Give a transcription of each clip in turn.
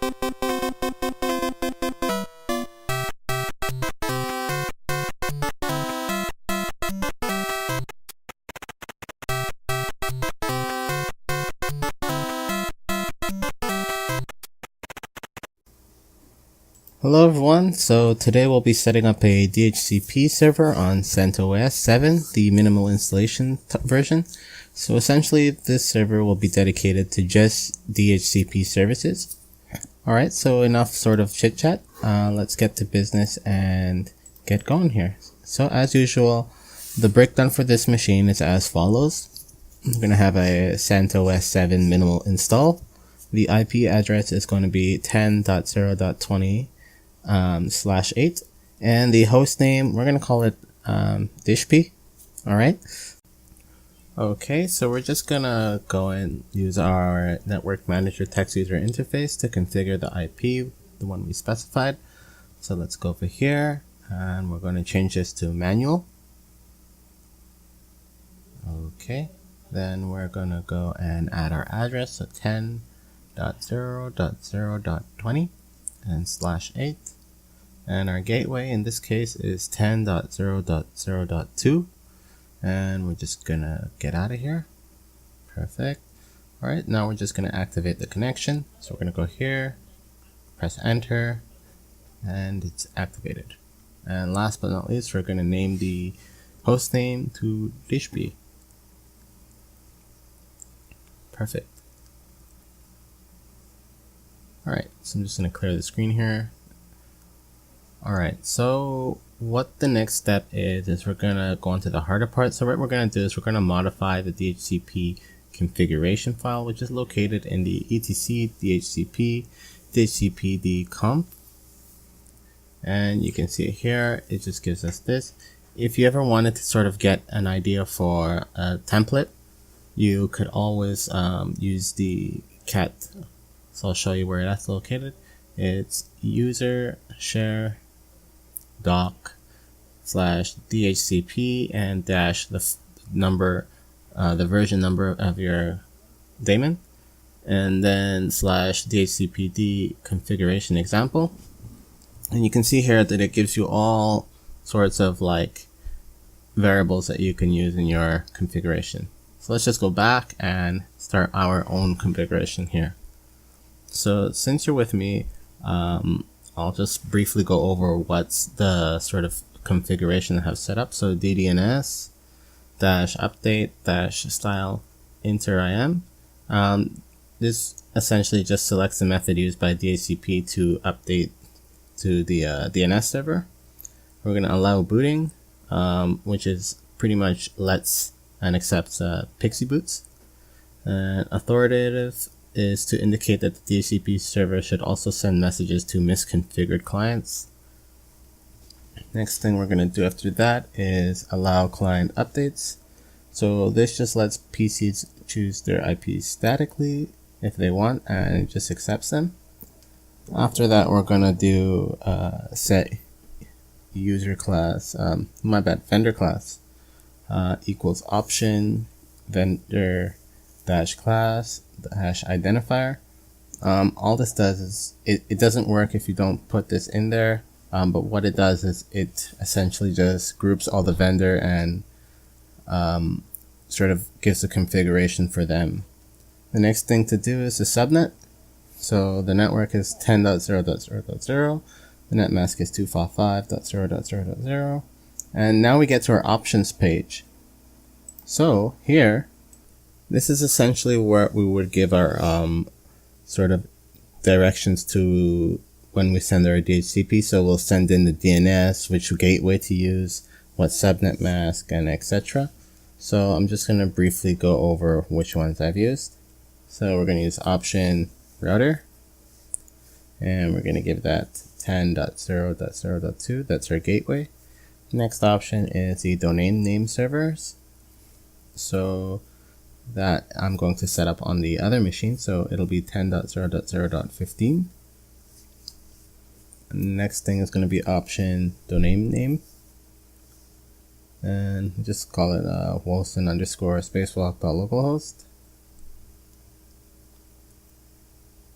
Hello everyone, so today we'll be setting up a DHCP server on CentOS 7, the minimal installation version. So essentially this server will be dedicated to just DHCP services. Alright, so enough sort of chit chat, let's get to business and get going here. So as usual, the breakdown for this machine is as follows. I'm going to have a CentOS 7 minimal install. The IP address is going to be 10.0.20 /8, and the host name, we're going to call it Dhcp. Alright, okay, so we're just gonna go and use our network manager text user interface to configure the IP, the one we specified. So let's go over here and we're going to change this to manual. Okay, then we're gonna go and add our address, so 10.0.0.20 and /8, and our gateway in this case is 10.0.0.2, and we're just gonna get out of here. Perfect. Alright, now we're just gonna activate the connection. So we're gonna go here, press enter, and it's activated. And last but not least, we're gonna name the host name to Dhcp. Perfect. Alright, so I'm just going to clear the screen here. Alright, so what the next step is we're going to go on to the harder part. So what we're going to do is we're going to modify the DHCP configuration file, which is located in the etc DHCP DHCPD conf. And you can see it here, it just gives us this. If you ever wanted to sort of get an idea for a template, you could always use the cat. So I'll show you where that's located. It's user share doc /DHCP and dash the version number of your daemon, and then /DHCPD configuration example. And you can see here that it gives you all sorts of like variables that you can use in your configuration. So let's just go back and start our own configuration here. So since you're with me, I'll just briefly go over what's the sort of configuration I have set up. So ddns -update -style enter im. This essentially just selects the method used by DHCP to update to the DNS server. We're going to allow booting, which is pretty much lets and accepts Pixie boots. And authoritative is to indicate that the DHCP server should also send messages to misconfigured clients. Next thing we're going to do after that is allow client updates. So this just lets PCs choose their IP statically if they want, and it just accepts them. After that, we're going to do set user class, vendor class equals option vendor -class -identifier. All this does is it doesn't work if you don't put this in there, but what it does is it essentially just groups all the vendor and sort of gives a configuration for them. The next thing to do is the subnet. So the network is 10.0.0.0, the net mask is 255.0.0.0, and now we get to our options page. So here, this is essentially where we would give our sort of directions to when we send our DHCP. So we'll send in the DNS, which gateway to use, what subnet mask, and etc. So I'm just going to briefly go over which ones I've used. So we're going to use option router, and we're going to give that 10.0.0.2. That's our gateway. Next option is the domain name servers. So that I'm going to set up on the other machine, so it'll be 10.0.0.15. Next thing is going to be option domain name, and just call it Wilson_spacewalk.localhost.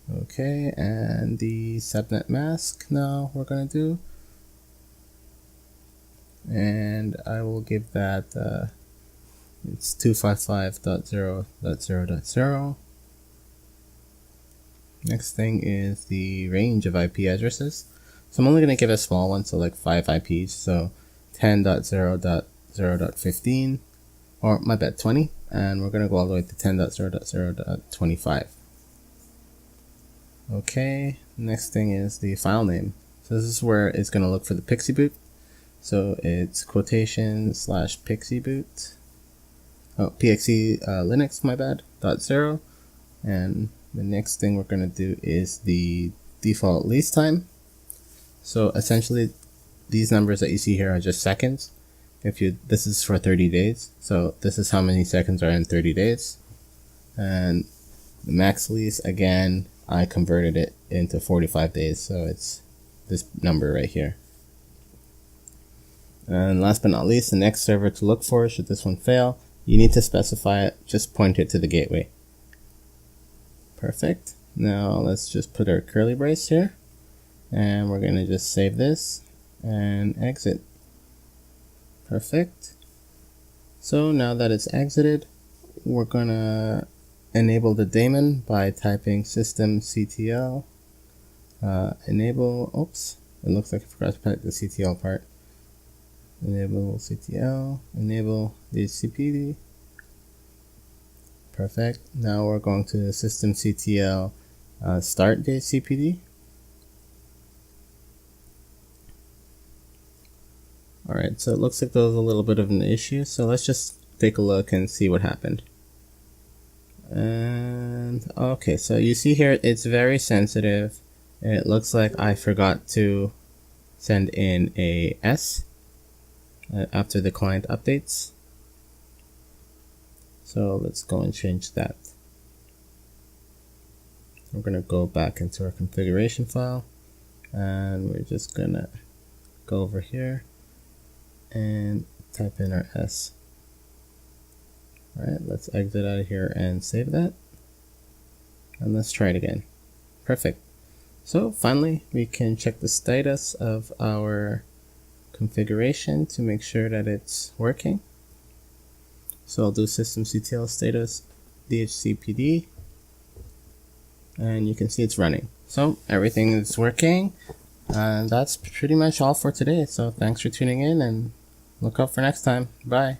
Okay, and the subnet mask now we're gonna do, and I will give that it's 255.0.0.0. Next thing is the range of IP addresses. So I'm only going to give a small one, so like 5 IPs, so 10.0.0.15, or my bad, 20, and we're going to go all the way to 10.0.0.25. Okay, next thing is the file name. So this is where it's going to look for the PXE boot. So it's quotation / PXE boot. Oh, PXE Linux, my bad, .0. And the next thing we're going to do is the default lease time. So essentially, these numbers that you see here are just seconds. This is for 30 days. So this is how many seconds are in 30 days. And the max lease, again, I converted it into 45 days. So it's this number right here. And last but not least, the next server to look for, should this one fail, you need to specify it, just point it to the gateway. Perfect. Now let's just put our curly brace here, and we're going to just save this and exit. Perfect. So now that it's exited, we're going to enable the daemon by typing systemctl enable, oops, it looks like I forgot to put the CTL part. Enable CTL, enable DHCPD. Perfect. Now we're going to systemctl start DHCPD. Alright, so it looks like there was a little bit of an issue, so let's just take a look and see what happened. And okay, so you see here it's very sensitive. It looks like I forgot to send in a S after the client updates. So let's go and change that. We're going to go back into our configuration file, and we're just going to go over here and type in our S. Alright, let's exit out of here and save that. And let's try it again. Perfect. So finally, we can check the status of our configuration to make sure that it's working. So I'll do systemctl status DHCPD, and you can see it's running. So everything is working, and that's pretty much all for today. So thanks for tuning in, and look out for next time. Bye.